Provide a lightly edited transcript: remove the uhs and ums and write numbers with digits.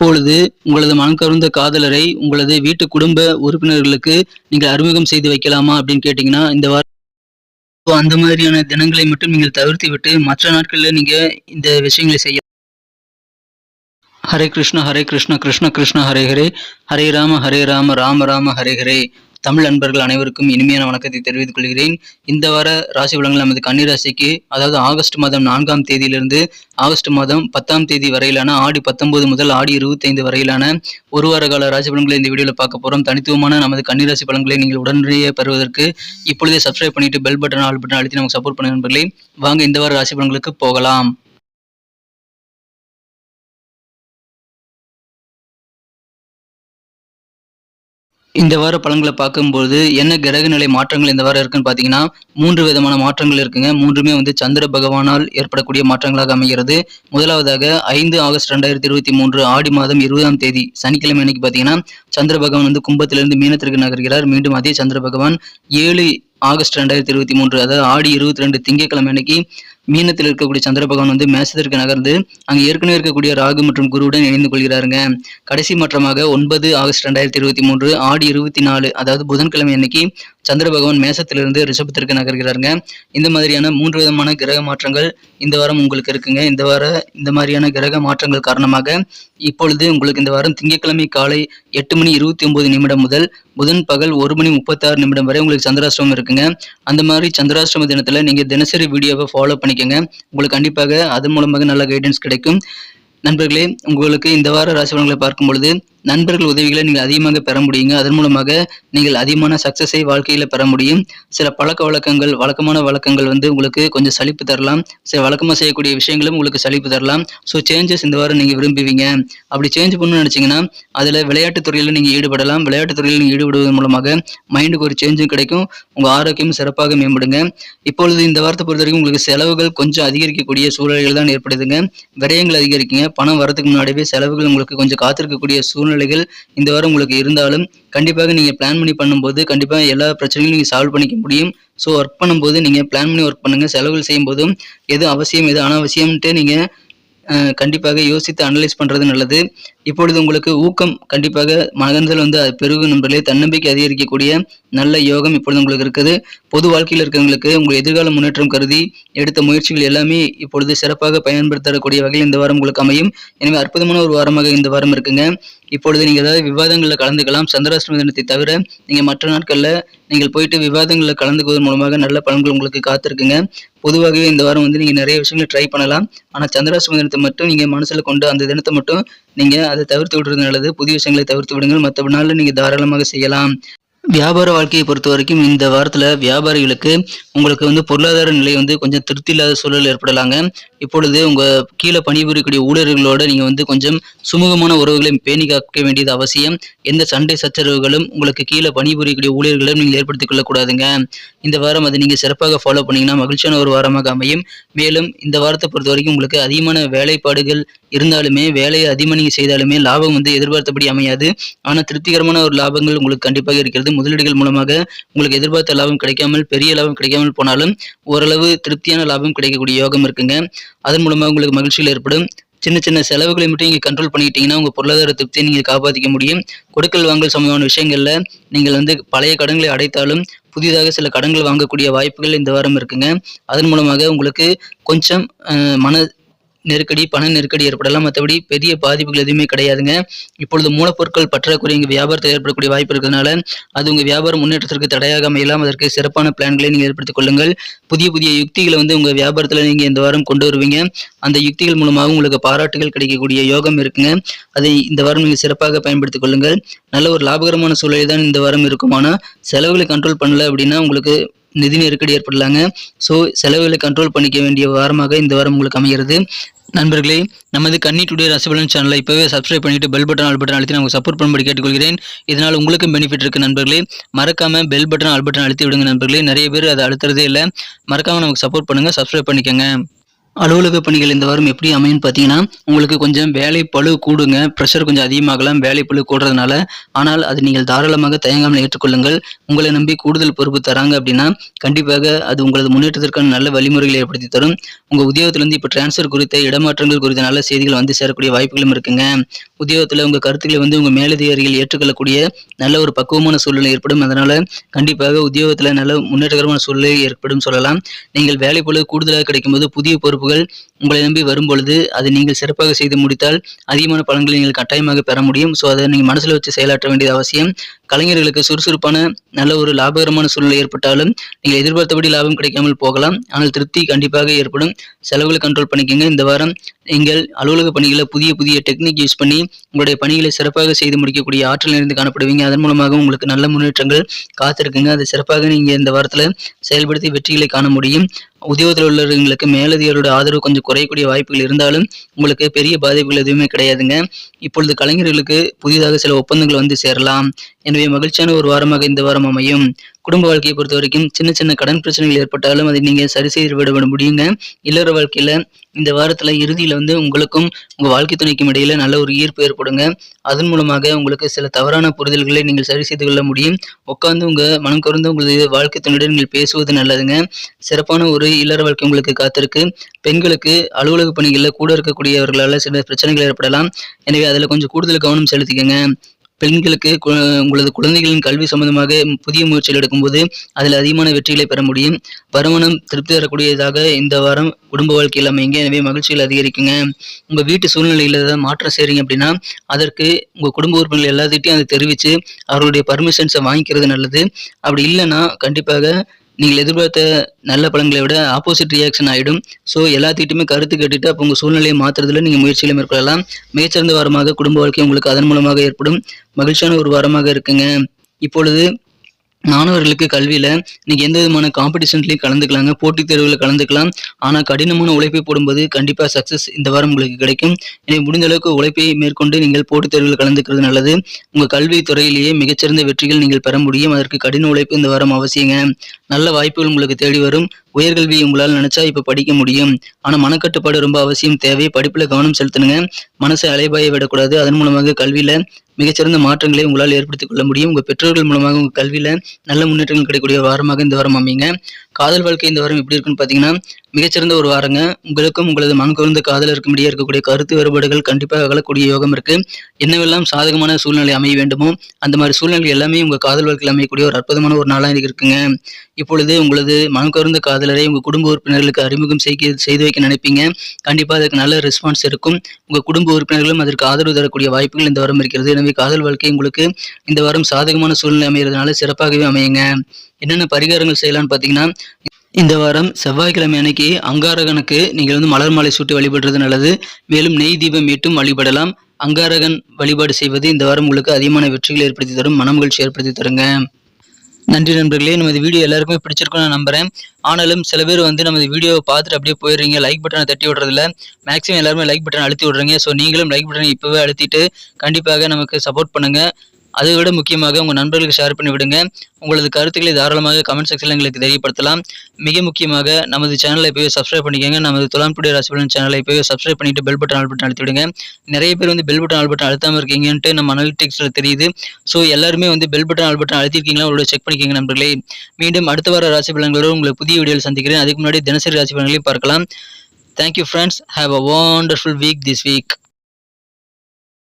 இப்பொழுது உங்களது மனம்கவர்ந்த காதலரை உங்களது வீட்டு குடும்ப உறுப்பினர்களுக்கு நீங்கள் அறிமுகம் செய்து வைக்கலாமா அப்படின்னு கேட்டீங்கன்னா, இந்த வாரம் அந்த மாதிரியான தினங்களை மட்டும் நீங்கள் தவிர்த்துவிட்டு மற்ற நாட்கள்ல நீங்க இந்த விஷயங்களை செய்ய. ஹரே கிருஷ்ணா ஹரே கிருஷ்ணா கிருஷ்ண கிருஷ்ண ஹரே ஹரே, ஹரே ராம ராம ராம ஹரே ஹரே. தமிழ் நண்பர்கள் அனைவருக்கும் இனிமையான வணக்கத்தை தெரிவித்துக் கொள்கிறேன். இந்த வார ராசி பலன்கள் நமது கன்னி ராசிக்கு, அதாவது ஆகஸ்ட் மாதம் 4ஆம் தேதியிலிருந்து ஆகஸ்ட் மாதம் 10ஆம் தேதி வரையிலான ஆடி 19 முதல் ஆடி 25 வரையிலான ஒரு வார கால ராசி பலன்களை இந்த வீடியோவில் பார்க்க போறோம். தனித்துவமான நமது கன்னி ராசி பலன்களை நீங்கள் உடனடியே பெறுவதற்கு இப்பொழுதே சப்ஸ்கிரைப் பண்ணிட்டு பெல் பட்டன் ஆல் பட்டன் அழுத்தி நமக்கு சப்போர்ட் பண்ணுங்க நண்பர்களே. வாங்க இந்த வார ராசி பலன்களுக்கு போகலாம். இந்த வார பலன்களை பார்க்கும்போது என்ன கிரக நிலை மாற்றங்கள் இந்த வாரம் இருக்குன்னு பார்த்தீங்கன்னா, 3 விதமான மாற்றங்கள் இருக்குங்க. 3மே வந்து சந்திர பகவானால் ஏற்படக்கூடிய மாற்றங்களாக அமைகிறது. முதலாவதாக 5 ஆகஸ்ட் 2023 ஆடி மாதம் 20ஆம் தேதி சனிக்கிழமை அன்னைக்கு பார்த்தீங்கன்னா, சந்திர பகவான் வந்து கும்பத்திலிருந்து மீனத்திற்கு நகர்கிறார். மீண்டும் அதே சந்திர பகவான் 7 ஆகஸ்ட் 2023 அதாவது ஆடி 22 திங்கட்கிழமை அன்னைக்கு மீனத்தில் இருக்கக்கூடிய சந்திர பகவான் வந்து மேசத்திற்கு நகர்ந்து அங்கு ஏற்கனவே இருக்கக்கூடிய ராகு மற்றும் குருவுடன் இணைந்து கொள்கிறாருங்க. கடைசி மாற்றமாக 9 ஆகஸ்ட் 2023 ஆடி 24 அதாவது புதன்கிழமை அன்னைக்கு சந்திர பகவான் மேசத்திலிருந்து ரிஷபத்திற்கு நகர்கிறாருங்க. இந்த மாதிரியான 3 விதமான கிரக மாற்றங்கள் இந்த வாரம் உங்களுக்கு இருக்குங்க. இந்த மாதிரியான கிரக மாற்றங்கள் காரணமாக இப்பொழுது உங்களுக்கு இந்த வாரம் திங்கட்கிழமை காலை 8:29 முதல் புதன் பகல் 1:36 வரை உங்களுக்கு சந்திராஷ்டமம் இருக்குங்க. அந்த மாதிரி சந்திராஷ்டம தினத்துல நீங்க தினசரி வீடியோவை ஃபாலோ பண்ணிக்கங்க. உங்களுக்கு கண்டிப்பாக அதன் மூலமாக நல்ல கைடன்ஸ் கிடைக்கும். நண்பர்களே, உங்களுக்கு இந்த வார ராசி பலன்களை பார்க்கும் பொழுது நண்பர்கள் உதவிகளை நீங்கள் அதிகமாக பெற முடியுங்க. அதன் மூலமாக நீங்கள் அதிகமான சக்சஸை வாழ்க்கையில பெற முடியும். சில வழக்கமான வழக்கங்கள் வந்து உங்களுக்கு கொஞ்சம் சலிப்பு தரலாம். சில வழக்கமாக செய்யக்கூடிய விஷயங்களும் உங்களுக்கு சலிப்பு தரலாம். ஸோ சேஞ்சஸ் இந்த வாரம் நீங்கள் விரும்புவீங்க. அப்படி சேஞ்ச் பண்ணணும்னு நினைச்சீங்கன்னா அதில் விளையாட்டுத் துறையில் நீங்கள் ஈடுபடலாம். விளையாட்டுத் துறையில் நீங்கள் ஈடுபடுவதன் மூலமாக மைண்டுக்கு ஒரு சேஞ்சும் கிடைக்கும். உங்கள் ஆரோக்கியம் சிறப்பாக மேம்படுங்க. இப்பொழுது இந்த வாரத்தை பொறுத்த வரைக்கும் உங்களுக்கு செலவுகள் கொஞ்சம் அதிகரிக்கக்கூடிய சூழ்நிலைகள் தான் ஏற்படுதுங்க. விரயங்கள் அதிகரிக்குங்க. பணம் வரதுக்கு முன்னாடியே செலவுகள் உங்களுக்கு கொஞ்சம் காத்திருக்கக்கூடிய சூழ்நிலைகள் இந்த வாரம் உங்களுக்கு இருந்தாலும் கண்டிப்பாக நீங்க பிளான் பண்ணி பண்ணும்போது கண்டிப்பாக எல்லா பிரச்சனைகளும் நீங்க சால்வ் பண்ணிக்க முடியும். ஸோ ஒர்க் பண்ணும்போது நீங்க பிளான் பண்ணி ஒர்க் பண்ணுங்க. செலவுகள் செய்யும் போதும் எது அவசியம் எது அனாவசியம்ட்டு நீங்க கண்டிப்பாக யோசித்து அனலைஸ் பண்றது நல்லது. இப்பொழுது உங்களுக்கு ஊக்கம் கண்டிப்பாக மனதில் வந்து அது பெருகும் நண்பர்களே. தன்னம்பிக்கை அதிகரிக்கக்கூடிய நல்ல யோகம் இப்பொழுது உங்களுக்கு இருக்குது. பொது வாழ்க்கையில் இருக்கிறவங்களுக்கு உங்கள் எதிர்கால முன்னேற்றம் கருதி எடுத்த முயற்சிகள் எல்லாமே இப்பொழுது சிறப்பாக பயன்படுத்தக்கூடிய வகையில் இந்த வாரம் உங்களுக்கு அமையும். எனவே அற்புதமான ஒரு வாரமாக இந்த வாரம் இருக்குங்க. இப்பொழுது நீங்க ஏதாவது விவாதங்களில் கலந்துக்கலாம். சந்திராஷ்டம தினத்தை தவிர நீங்க மற்ற நாட்கள்ல நீங்கள் போயிட்டு விவாதங்களில் கலந்துக்குவதன் மூலமாக நல்ல பலன்கள் உங்களுக்கு காத்திருக்குங்க. பொதுவாகவே இந்த வாரம் வந்து நீங்க நிறைய விஷயங்களை ட்ரை பண்ணலாம். ஆனா சந்திராஷ்டம தினத்தை மட்டும் நீங்க மனசுல கொண்டு அந்த தினத்தை மட்டும் நீங்க அதை தவிர்த்து விடுறது நல்லது. புதிய விஷயங்களை தவிர்த்து விடுங்கள். மற்ற நாள்ல நீங்க தாராளமாக செய்யலாம். வியாபார வாழ்க்கையை பொறுத்த வரைக்கும் இந்த வாரத்துல வியாபாரிகளுக்கு உங்களுக்கு வந்து பொருளாதார நிலை வந்து கொஞ்சம் திருப்தி இல்லாத சூழல் ஏற்படலாங்க. இப்பொழுது உங்க கீழே பணிபுரியக்கூடிய ஊழியர்களோட நீங்க வந்து கொஞ்சம் சுமூகமான உறவுகளை பேணி காக்க வேண்டியது அவசியம். எந்த சண்டை சச்சரவுகளும் உங்களுக்கு கீழே பணிபுரியக்கூடிய ஊழியர்களும் நீங்கள் ஏற்படுத்திக் கொள்ளக்கூடாதுங்க. இந்த வாரம் அதை நீங்க சிறப்பாக ஃபாலோ பண்ணீங்கன்னா மகிழ்ச்சியான ஒரு வாரமாக அமையும். மேலும் இந்த வாரத்தை பொறுத்த வரைக்கும் உங்களுக்கு அதிகமான வேலைப்பாடுகள் இருந்தாலுமே, வேலையை அதிகமாக நீங்க செய்தாலுமே லாபம் வந்து எதிர்பார்த்தபடி அமையாது. ஆனா திருப்திகரமான ஒரு லாபங்கள் உங்களுக்கு கண்டிப்பாக இருக்கிறது. முதலீடுகள் மூலமாக உங்களுக்கு எதிர்பார்த்த லாபம் கிடைக்காமல், பெரிய லாபம் கிடைக்காமல் போனாலும் ஓரளவு திருப்தியான லாபம் கிடைக்கக்கூடிய யோகம் இருக்குங்க. அதன் மூலமாக உங்களுக்கு மகிழ்ச்சிகள் ஏற்படும். சின்ன சின்ன செலவுகளை மட்டும் நீங்க கண்ட்ரோல் பண்ணிக்கிட்டீங்கன்னா உங்க பொருளாதார திருப்தியை நீங்க காப்பாற்றிக்க முடியும். கொடுக்கல் வாங்கல் சம்பந்தமான விஷயங்கள்ல நீங்கள் வந்து பழைய கடன்களை அடைத்தாலும் புதிதாக சில கடன்கள் வாங்கக்கூடிய வாய்ப்புகள் இந்த வாரம் இருக்குங்க. அதன் மூலமாக உங்களுக்கு கொஞ்சம் மன நெருக்கடி, பண நெருக்கடி ஏற்படலாம். மற்றபடி பெரிய பாதிப்புகள் எதுவுமே கிடையாதுங்க. இப்பொழுது மூலப்பொருட்கள் பற்றாக்குறை இங்கே வியாபாரத்தில் ஏற்படக்கூடிய வாய்ப்பு இருக்கிறதுனால அது உங்கள் வியாபார முன்னேற்றத்திற்கு தடையாக அமையலாம். அதற்கு சிறப்பான பிளான்களை நீங்கள் ஏற்படுத்திக் கொள்ளுங்கள். புதிய புதிய யுக்திகளை வந்து உங்கள் வியாபாரத்தில் நீங்கள் இந்த வாரம் கொண்டு வருவீங்க. அந்த யுக்திகள் மூலமாக உங்களுக்கு பாராட்டுகள் கிடைக்கக்கூடிய யோகம் இருக்குங்க. அதை இந்த வாரம் நீங்கள் சிறப்பாக பயன்படுத்திக் கொள்ளுங்கள். நல்ல ஒரு லாபகரமான சூழலை தான் இந்த வாரம் இருக்கும். ஆனால் செலவுகளை கண்ட்ரோல் பண்ணல அப்படின்னா உங்களுக்கு நிதி நெருக்கடி ஏற்படலாங்க. ஸோ செலவுகளை கண்ட்ரோல் பண்ணிக்க வேண்டிய வாரமாக இந்த வாரம் உங்களுக்கு அமைகிறது. நண்பர்களே, நமது கன்னி டுடே ராசிபலன் சேனலை இப்போவே சப்ஸ்கிரைப் பண்ணிட்டு பெல் பட்டன் ஆல் பட்டன் அழுத்தி நமக்கு சப்போர்ட் பண்ணும்படி கேட்டுக்கொள்கிறேன். இதனால் உங்களுக்கும் பெனிஃபிட் இருக்கு நண்பர்களே. மறக்காம பெல் பட்டன் ஆல் பட்டன் அழுத்தி விடுங்க நண்பர்களே. நிறைய பேர் அதை அழுத்துறதே இல்லை. மறக்காம நமக்கு சப்போர்ட் பண்ணுங்க, சப்ஸ்கிரைப் பண்ணிக்கோங்க. அலுவலக பணிகள் இந்த வாரம் எப்படி அமையும்னு பார்த்தீங்கன்னா, உங்களுக்கு கொஞ்சம் வேலை பளு கூடுங்க. பிரஷர் கொஞ்சம் அதிகமாகலாம் வேலை பளு கூடுறதுனால. ஆனால் அது நீங்கள் தாராளமாக தயங்காமல் ஏற்றுக்கொள்ளுங்கள். உங்களை நம்பி கூடுதல் பொறுப்பு தராங்க அப்படின்னா, கண்டிப்பாக அது உங்களது முன்னேற்றத்திற்கான நல்ல வழிமுறைகளை ஏற்படுத்தி தரும். உங்க உத்தியோகத்திலிருந்து இப்ப ட்ரான்ஸ்ஃபர் குறித்த இடமாற்றங்கள் குறித்த நல்ல செய்திகள் வந்து சேரக்கூடிய வாய்ப்புகளும் இருக்குங்க. உத்தியோகத்துல உங்க கருத்துக்களை வந்து உங்க மேலதிகாரிகள் ஏற்றுக்கொள்ளக்கூடிய நல்ல ஒரு பக்குவமான சூழ்நிலை ஏற்படும். அதனால கண்டிப்பாக உத்தியோகத்துல நல்ல முன்னேற்றகரமான சூழ்நிலை ஏற்படும் சொல்லலாம். நீங்கள் வேலை பளு கூடுதலாக கிடைக்கும்போது புதிய பொறுப்புகள் உங்களை நம்பி வரும்பொழுது அதை நீங்கள் சிறப்பாக செய்து முடித்தால் அதிகமான பலன்களை நீங்கள் கட்டாயமாக பெற முடியும். ஸோ அதை நீங்கள் மனசில் வச்சு செயலாற்ற வேண்டியது அவசியம். கலைஞர்களுக்கு சுறுசுறுப்பான நல்ல ஒரு லாபகரமான சூழ்நிலை ஏற்பட்டாலும் நீங்கள் எதிர்பார்த்தபடி லாபம் கிடைக்காமல் போகலாம். ஆனால் திருப்தி கண்டிப்பாக ஏற்படும். செலவுகளை கண்ட்ரோல் பண்ணிக்கோங்க. இந்த வாரம் நீங்கள் அலுவலக பணிகளை புதிய புதிய டெக்னிக் யூஸ் பண்ணி உங்களுடைய பணிகளை சிறப்பாக செய்து முடிக்கக்கூடிய ஆற்றல் நிறைந்து காணப்படுவீங்க. அதன் மூலமாக உங்களுக்கு நல்ல முன்னேற்றங்கள் காத்திருக்குங்க. அதை சிறப்பாக நீங்கள் இந்த வாரத்தில் செயல்படுத்தி வெற்றிகளை காண முடியும். உத்தியோகத்தில் உள்ளவர்களுக்கு மேலதிகாரியோட ஆதரவு கொஞ்சம் குறையக்கூடிய வாய்ப்புகள் இருந்தாலும் உங்களுக்கு பெரிய பாதிப்புகள் எதுவுமே கிடையாதுங்க. இப்பொழுது கலைஞர்களுக்கு புதிதாக சில ஒப்பந்தங்கள் வந்து சேரலாம். எனவே மகிழ்ச்சியான ஒரு வாரமாக இந்த வாரம் அமையும். குடும்ப வாழ்க்கையை பொறுத்த வரைக்கும் சின்ன சின்ன கடன் பிரச்சனைகள் ஏற்பட்டாலும் அதை நீங்க சரி செய்து விட முடியுங்க. இல்லற வாழ்க்கையில இந்த வாரத்துல இறுதியில வந்து உங்களுக்கும் உங்க வாழ்க்கை துணைக்கும் இடையில நல்ல ஒரு ஈர்ப்பு ஏற்படுங்க. அதன் மூலமாக உங்களுக்கு சில தவறான புரிதல்களை நீங்கள் சரி செய்து கொள்ள முடியும். உட்கார்ந்து உங்க மனம் கவர்ந்து உங்களது வாழ்க்கை துணையுடன் நீங்கள் பேசுவது நல்லதுங்க. சிறப்பான ஒரு இல்லற வாழ்க்கை உங்களுக்கு காத்திருக்கு. பெண்களுக்கு அலுவலக பணிகளில் கூட இருக்கக்கூடியவர்களால சில பிரச்சனைகள் ஏற்படலாம். எனவே அதுல கொஞ்சம் கூடுதல் கவனம் செலுத்திக்கங்க. பெண்களுக்கு உங்களது குழந்தைகளின் கல்வி சம்பந்தமாக புதிய முயற்சிகள் எடுக்கும்போது அதில் அதிகமான வெற்றிகளை பெற முடியும். வருமானம் திருப்தி தரக்கூடியதாக இந்த வாரம் குடும்ப வாழ்க்கையில் அமைங்க. எனவே மகிழ்ச்சிகள் அதிகரிக்குங்க. உங்க வீட்டு சூழ்நிலையில ஏதாவது மாற்றம் செய்றீங்க அப்படின்னா அதற்கு உங்க குடும்ப உறுப்பினர்கள் எல்லாத்திட்டையும் அதை தெரிவித்து அவர்களுடைய பர்மிஷன்ஸை வாங்கிக்கிறது நல்லது. அப்படி இல்லைன்னா கண்டிப்பாக நீங்கள் எதிர்பார்த்த நல்ல பலன்களை விட ஆப்போசிட் ரியாக்ஷன் ஆகிடும். ஸோ எல்லாத்துக்கிட்டுமே கருத்து கேட்டுட்டு அப்போ உங்கள் சூழ்நிலையை மாற்றுறதுல நீங்கள் முயற்சிகளை மேற்கொள்ளலாம். மிகச்சிறந்த வாரமாக குடும்ப வாழ்க்கை உங்களுக்கு அதன் மூலமாக ஏற்படும். மகிழ்ச்சியான ஒரு வாரமாக இருக்குங்க. இப்பொழுது மாணவர்களுக்கு கல்வியில நீங்க எந்த விதமான காம்படிஷன்லயும் கலந்துக்கலாங்க. போட்டித் தேர்வுல கலந்துக்கலாம். ஆனா கடினமான உழைப்பை போடும்போது கண்டிப்பா சக்சஸ் இந்த வாரம் உங்களுக்கு கிடைக்கும். எனவே முடிந்த அளவுக்கு உழைப்பை மேற்கொண்டு நீங்கள் போட்டித் தேர்வில் கலந்துக்கிறது நல்லது. உங்க கல்வி துறையிலேயே மிகச்சிறந்த வெற்றிகள் நீங்கள் பெற முடியும். அதற்கு கடின உழைப்பு இந்த வாரம் அவசியங்க. நல்ல வாய்ப்புகள் உங்களுக்கு தேடி வரும். உயர்கல்வி உங்களால் நினைச்சா இப்ப படிக்க முடியும். ஆனா மனக்கட்டுப்பாடு ரொம்ப அவசியம் தேவை. படிப்புல கவனம் செலுத்தணுங்க. மனசை அலைபாய விடக்கூடாது. அதன் மூலமாக கல்வியில மிகச்சிறந்த மாற்றங்களை உங்களால் ஏற்படுத்திக் கொள்ள முடியும். உங்க பெற்றோர்கள் மூலமாக உங்க கல்வியில நல்ல முன்னேற்றங்கள் கிடைக்கக்கூடிய வாரமாக இந்த வாரம் அமைங்க. காதல் வாழ்க்கை இந்த வாரம் எப்படி இருக்குன்னு பாத்தீங்கன்னா மிகச்சிறந்த ஒரு வாரங்க. உங்களுக்கும் உங்களது மனக்கவர்ந்த காதலருக்கும் இடையே இருக்கக்கூடிய கருத்து வேறுபாடுகள் கண்டிப்பாக அகலக்கூடிய யோகம் இருக்கு. என்னவெல்லாம் சாதகமான சூழ்நிலை அமைய வேண்டுமோ அந்த மாதிரி சூழ்நிலை எல்லாமே உங்க காதல் வாழ்க்கையில் அமையக்கூடிய ஒரு அற்புதமான ஒரு நாளாக இருக்குங்க. இப்பொழுது உங்களது மனக்கவர்ந்த காதலரை உங்க குடும்ப உறுப்பினர்களுக்கு அறிமுகம் செய்து வைக்க நினைப்பீங்க. கண்டிப்பா அதுக்கு நல்ல ரெஸ்பான்ஸ் இருக்கும். உங்க குடும்ப உறுப்பினர்களும் அதற்கு ஆதரவு தரக்கூடிய வாய்ப்புகள் இந்த வாரம் இருக்கிறது. எனவே காதல் வாழ்க்கை உங்களுக்கு இந்த வாரம் சாதகமான சூழ்நிலை அமைகிறதுனால சிறப்பாகவே அமையுங்க. என்னென்ன பரிகாரங்கள் செய்யலாம்னு பாத்தீங்கன்னா இந்த வாரம் செவ்வாய்க்கிழமை அன்னைக்கு அங்காரகனுக்கு நீங்கள் வந்து மலர் மாலை சூட்டி வழிபடுறது நல்லது. மேலும் நெய் தீபம் ஏற்றும் வழிபடலாம். அங்காரகன் வழிபாடு செய்வது இந்த வாரம் உங்களுக்கு அதிகமான வெற்றிகளை ஏற்படுத்தி தரும். மனமகிழ்ச்சி ஏற்படுத்தி தருங்க. நன்றி நண்பர்களே. நமது வீடியோ எல்லாருக்குமே பிடிச்சிருக்கும் நான் நம்புறேன். ஆனாலும் சில பேர் வந்து நமது வீடியோவை பார்த்துட்டு அப்படியே போயிடுறீங்க. லைக் பட்டனை தட்டி விடுறதில்ல. மேக்ஸிமம் எல்லாருமே லைக் பட்டன் அழுத்தி விடுறீங்க. ஸோ நீங்களும் லைக் பட்டனை இப்போவே அழுத்திட்டு கண்டிப்பாக நமக்கு சப்போர்ட் பண்ணுங்க. அதை விட முக்கியமாக உங்கள் நண்பர்களுக்கு ஷேர் பண்ணி விடுங்க. உங்களது கருத்துக்களை தாராளமாக கமெண்ட் செக்ஷனில் எங்களுக்கு தெரியப்படுத்தலாம். மிக முக்கியமாக நமது சேனலை இப்போவே சப்ஸ்கிரைப் பண்ணிக்கோங்க. நமது துலாம்புடி ராசிபலன் சேனலை இப்போவே சப்ஸ்கிரைப் பண்ணிட்டு பெல் பட்டன் ஆல் பட்டன் அழுத்தி விடுங்க. நிறைய பேர் வந்து பெல் பட்டன் ஆல் பட்டன் அழுத்தாமல் இருக்கீங்கன்ட்டு நம்ம அனலிட்டிக்ஸில் தெரியுது. ஸோ எல்லாருமே வந்து பெல் பட்டன் ஆல் பட்டன் அழுத்திருக்கீங்களா உங்களோட செக் பண்ணிக்கோங்க நண்பர்களே. மீண்டும் அடுத்த வார ராசி பலன்களோடு உங்களை புதிய வீடியோவில் சந்திக்கிறேன். அதுக்கு முன்னாடி தினசரி ராசி பலன்களையும் பார்க்கலாம். Thank you friends. Have a wonderful week this week.